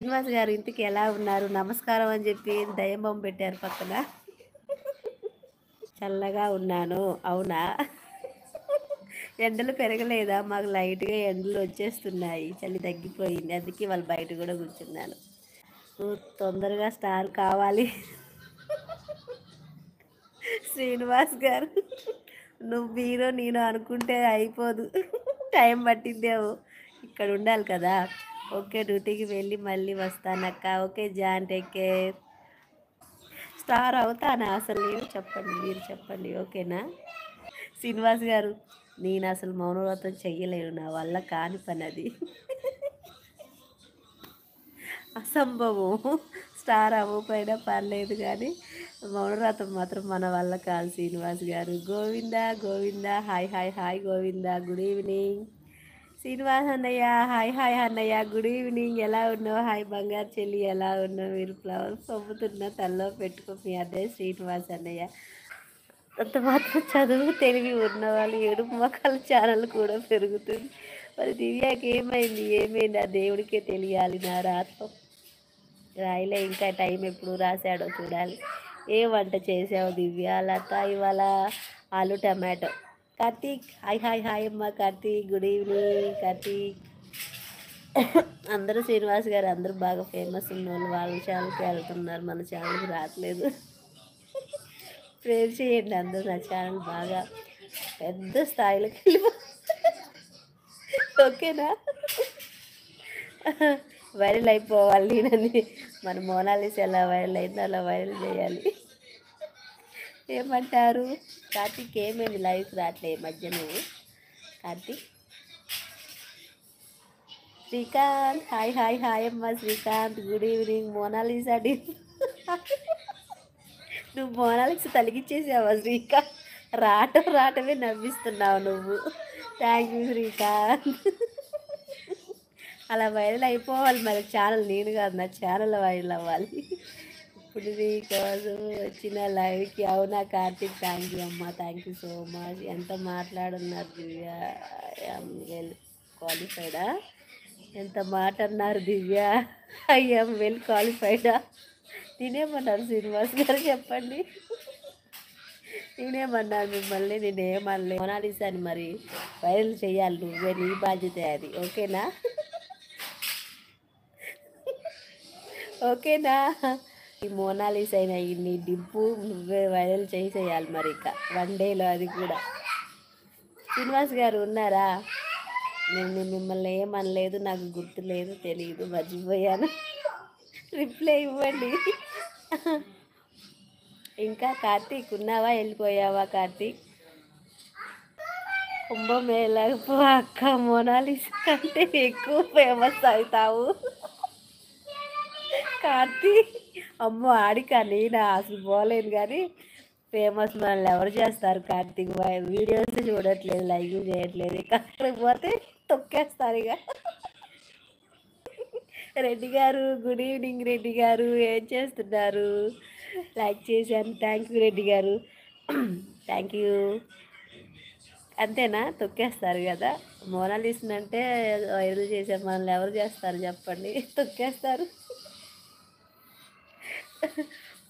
శ్రీనివాస్ గారు ఇంటికి ఎలా ఉన్నారు? నమస్కారం అని చెప్పి దయ్యం బొమ్మ పెట్టారు పక్కన. చల్లగా ఉన్నాను. అవునా? ఎండలు పెరగలేదా? మాకు లైట్‌గా ఎండలు వచ్చేస్తున్నాయి. చలి తగ్గిపోయింది. అందుకే వాళ్ళు బయట కూడా కూర్చున్నాను. నువ్వు తొందరగా స్టార్ కావాలి. శ్రీనివాస్ గారు, నువ్వు హీరో నేను అనుకుంటే అయిపోదు. టైం పట్టిద్దేమో. ఇక్కడ ఉండాలి కదా. ఓకే, డ్యూటీకి వెళ్ళి మళ్ళీ వస్తానక్క. Okay John, take care. Star అవుతానా అసలు నేను? చెప్పండి, మీరు చెప్పండి. ఓకేనా? శ్రీనివాస్ గారు, నేను అసలు మౌనవ్రతం చెయ్యలేను. నా వల్ల కాని పని అది. అసంభవం. స్టార్ అవ్వకపోయినా పర్లేదు కానీ మౌనవ్రతం మాత్రం మన వల్ల కాదు శ్రీనివాస్ గారు. Govinda Govinda. Hi hi hi Govinda. Good evening Srinivas అన్నయ్య. హాయ్ హాయ్ అన్నయ్య, గుడ్ ఈవినింగ్. ఎలా ఉన్నావు? హాయ్ బంగారు చెల్లి, ఎలా ఉన్నావు? మీరు ఫ్లవర్స్ పంపుతున్న తల్లో పెట్టుకో మీ అన్నయ్య శ్రీనివాస్ అన్నయ్య. అంత మాత్రం చదువు తెలివి ఉన్నవాళ్ళు ఏడుపు మొక్కల ఛానల్ కూడా పెరుగుతుంది. మరి దివ్యాకి ఏమైంది? ఏమైంది? ఆ దేవుడికే తెలియాలి. నా రాత్రం రాయిలే, ఇంకా టైం ఎప్పుడు రాశాడో చూడాలి. ఏ వంట చేసావు దివ్య? లత ఇవాళ ఆలు tomato. Karthik, hi hi hi అమ్మ కార్తీక్, గుడ్ ఈవినింగ్ కార్తీక్. అందరూ శ్రీనివాస్ గారు అందరూ బాగా ఫేమస్ ఉన్న వాళ్ళు వాళ్ళ ఛానల్కి వెళ్తున్నారు, మన ఛానల్కి రావట్లేదు. ప్రేర్ చేయండి అందరూ, నా ఛానల్ బాగా పెద్ద స్థాయిలోకి వెళ్ళి. ఓకేనా? వైరల్ అయిపోవాలి నేనని. మన మోనాలిస్ ఎలా వైరల్ అయిందో అలా వైరల్ చేయాలి. ఏమంటారు? కార్తీక్ ఏమేమి లైఫ్ రావట్లే ఈ మధ్య నువ్వు? Karthik. Srikanth, hi hi hi అమ్మ శ్రీకాంత్, గుడ్ ఈవినింగ్. మోనాలిసా నువ్వు మోనాలిసా తలిగిచ్చేసావా శ్రీకాంత్? రావటమే నవ్విస్తున్నావు నువ్వు. Thank you Srikanth. అలా వైరల్ అయిపోవాలి మరి ఛానల్. నేను కాదు, నా ఛానల్ వైరల్ అవ్వాలి. ఇప్పుడు నీకోసం వచ్చిన లైవ్కి. అవునా కార్తీక్? థ్యాంక్ యూ అమ్మ, థ్యాంక్ యూ సో మచ్. ఎంత మాట్లాడున్నారు దివ్య? వెల్ క్వాలిఫైడా? ఎంత మాట అన్నారు దివ్య? ఐఎమ్ వెల్ క్వాలిఫైడా? నేనేమన్నారు శ్రీనివాస్ గారు చెప్పండి? నేనేమన్నాను మిమ్మల్ని? నేనేమనలే. మోనాలిసాని మరి వైరల్ చేయాలి, నువ్వే, నీ బాధ్యత అది. ఓకేనా? ఓకేనా? ఈ మోనాలిసా అయినా నీ డిప్పు నువ్వే వైరల్ చేసేయాలి మరి ఇక వన్ డేలో, అది కూడా. శ్రీనివాస్ గారు ఉన్నారా? నేను మిమ్మల్ని ఏమనలేదు, నాకు గుర్తు లేదు, తెలియదు, మర్చిపోయాను. రిప్లై ఇవ్వండి. ఇంకా కార్తీక్ ఉన్నావా? వెళ్ళిపోయావా కార్తీక్? కుంభమేళకు అక్క మోనాలిసా కంటే ఎక్కువ ఫేమస్ అవుతావు కార్తీక్. అమ్మో ఆడికా? నేనా అసలు పోలేను కానీ ఫేమస్ మనల్ని ఎవరు చేస్తారు కార్తీక్? వీడియోస్ చూడట్లేదు, లైక్ చేయట్లేదు. ఇక అక్కడికి పోతే తొక్కేస్తారు ఇక. రెడ్డి గారు, గుడ్ ఈవినింగ్ రెడ్డి గారు, ఏం చేస్తున్నారు? లైక్ చేశాను, థ్యాంక్ యూ రెడ్డి గారు. Thank you. అంతేనా? తొక్కేస్తారు కదా. మోనాలిసా అంటే వైరల్ చేశారు, మనల్ని ఎవరు చేస్తారు చెప్పండి? తొక్కేస్తారు.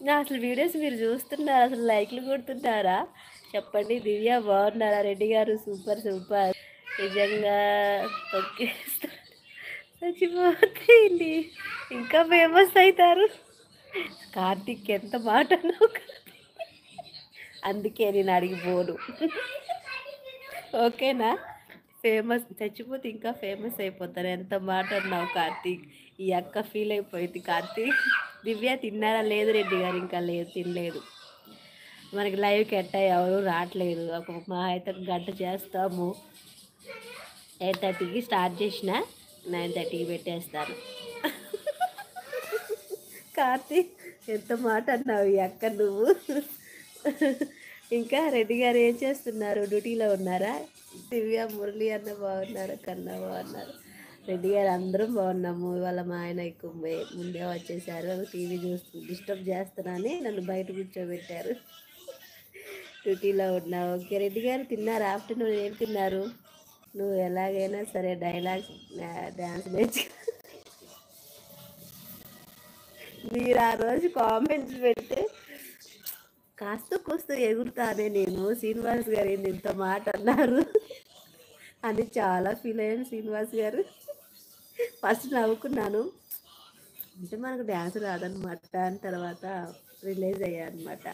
నా అసలు వీడియోస్ మీరు చూస్తున్నారా? అసలు లైక్లు కొడుతున్నారా? చెప్పండి. దివ్య బాగున్నారా? రెడ్డి గారు సూపర్ సూపర్. నిజంగా తొక్కేస్తారు, చచ్చిపోతుంది. ఇంకా ఫేమస్ అవుతారు. కార్తీక్ ఎంత మాట అన్నావు? అందుకే నేను అడిగిపోను. ఓకేనా? ఫేమస్ చచ్చిపోతే ఇంకా ఫేమస్ అయిపోతారు. ఎంత మాట అన్నావు కార్తీక్? ఈ అక్క ఫీల్ అయిపోయింది కార్తీక్. దివ్య తిన్నారా? లేదు రెడ్డి గారు, ఇంకా లేదు, తినలేదు. మనకి లైవ్కి ఎట్టా ఎవరు రావట్లేదు. ఒక మా అయితే గంట చేస్తాము. 8:30కి స్టార్ట్ చేసిన 9:30కి పెట్టేస్తాను. కార్తీక్ ఎంత మాట అన్నావు ఈ అక్క నువ్వు? ఇంకా రెడ్డి గారు ఏం చేస్తున్నారు? డ్యూటీలో ఉన్నారా? దివ్య, మురళి అన్న బాగున్నారు, కన్నా బాగున్నారు. రెడ్డి గారు అందరం బాగున్నాము. ఇవాళ మా ఆయన ఎక్కువ ముందే వచ్చేసారు. టీవీ చూస్తూ డిస్టర్బ్ చేస్తున్నానని నన్ను బయట కూర్చోబెట్టారు. డ్యూటీలో ఉన్నా. ఓకే రెడ్డి గారు, తిన్నారా? ఆఫ్టర్నూన్ ఏం తిన్నారు? నువ్వు ఎలాగైనా సరే డైలాగ్స్ డ్యాన్స్ నేర్చు. మీరు ఆ రోజు కామెంట్స్ పెడితే కాస్త కూస్త ఎగురుతానే నేను, శ్రీనివాస్ గారు ఏంది ఇంత మాట అన్నారు అని చాలా ఫీల్ అయ్యాను శ్రీనివాస్ గారు. ఫస్ట్ నవ్వుకున్నాను, అంటే మనకు డ్యాన్స్ రాదనమాట అని తర్వాత రిలీజ్ అయ్యా అనమాట.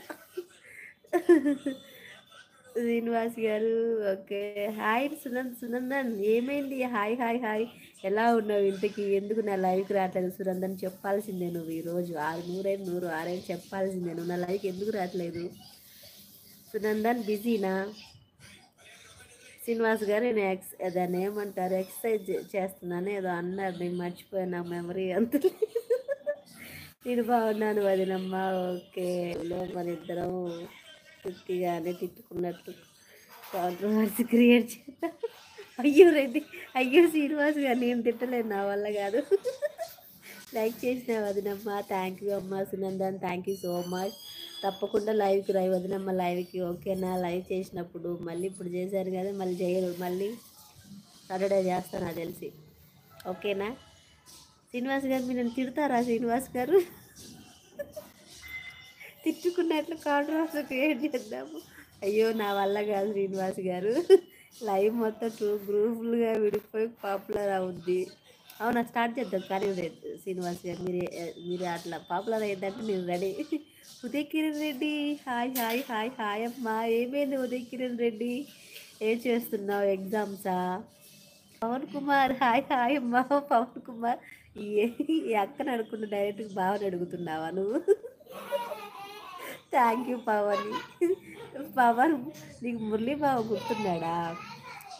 శ్రీనివాస్ గారు ఓకే. హాయ్ సునందన్ ఏమైంది? హాయ్ హాయ్ హాయ్, ఎలా ఉన్నావు? ఇంటికి ఎందుకు నా లైవ్కి రావట్లేదు సునందన్? చెప్పాల్సిందే నువ్వు ఈరోజు 100 చెప్పాల్సిందే, నువ్వు నా లైవ్కి ఎందుకు రావట్లేదు సునందన్? బిజీనా? శ్రీనివాస్ గారు నేను దాన్ని ఏమంటారు, ఎక్సర్సైజ్ చేస్తున్నాను ఏదో అన్నారు, నేను మర్చిపోయినా, మెమరీ అంత. నేను బాగున్నాను వదినమ్మ. ఓకే, మన ఇద్దరం తిట్టిగానే తిట్టుకున్నట్లు కాంట్రవర్సీ క్రియేట్ చేద్దాం. అయ్యో రెడ్డి, అయ్యో శ్రీనివాస్ గారు నేను తిట్టలేను, నా వల్ల కాదు. లైక్ చేసిన వదినమ్మ, థ్యాంక్ యూ అమ్మ. సునందన్ థ్యాంక్ యూ సో మచ్. తప్పకుండా లైవ్కి రాయి వదినమ్మ, లైవ్కి ఓకేనా? లైవ్ చేసినప్పుడు మళ్ళీ ఇప్పుడు చేశారు కదా, మళ్ళీ చేయరు, మళ్ళీ సాటర్డే చేస్తాను నాకు తెలిసి, ఓకేనా? శ్రీనివాస్ గారు మీరు నన్ను తిడతారా శ్రీనివాస్ గారు? తిట్టుకున్నట్లు కాంట్రవర్సీ క్రియేట్ చేద్దాము. అయ్యో నా వల్ల కాదు శ్రీనివాస్ గారు, లైవ్ మొత్తం 2 గ్రూపులుగా విడిపోయి పాపులర్ అవుద్ది. అవునా, స్టార్ట్ చేద్దాం కానీ శ్రీనివాస్ గారు, మీరు అట్లా పాపులర్ అయ్యిందంటే నేను ready. Uday Kiran Reddy hi hi hi hi అమ్మా. ఏమైంది ఉదయ్ కిరణ్ రెడ్డి, ఏం చేస్తున్నావు, ఎగ్జామ్సా? పవన్ కుమార్ హాయ్ హాయ్ అమ్మా. పవన్ కుమార్ ఈ అక్కని అడుగుకుండా డైరెక్ట్గా బావని అడుగుతున్నావా నువ్వు? Thank you Pawan. పవన్ నీకు మురళీ బావ గుర్తున్నాడా?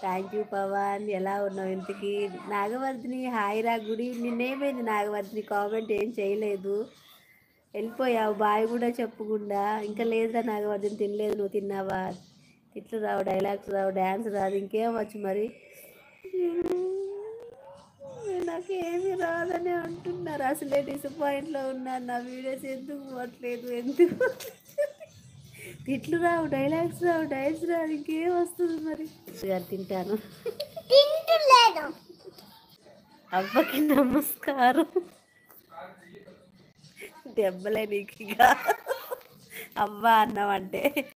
Thank you Pawan. ఎలా ఉన్నావు ఇంటికి? నాగవర్ధిని హాయ్ రా, గుడి నిన్నేమైంది నాగవర్ధిని, కామెంట్ ఏం చేయలేదు, వెళ్ళిపోయావు, బాయ్ కూడా చెప్పకుండా. ఇంకా లేదా నాగవర్ధిని, తినలేదు, నువ్వు తిన్నావా? తిట్లు రావు, డైలాగ్స్ రావు, డ్యాన్స్ రాదు, ఇంకేం వచ్చు మరి? నాకు ఏమి రాదని అంటున్నారు, అసలే డిసప్పాయింట్లో ఉన్నాను. నా వీడియోస్ ఎందుకు పోవట్లేదు, ఎందుకు తిట్లు రావు, డైలాగ్స్ రావు, డాన్స్ రావు, ఇంకేం వస్తుంది మరి? తింటాను. అవ్వకి నమస్కారం. దెబ్బలే నీకు, అవ్వ అన్నావంటే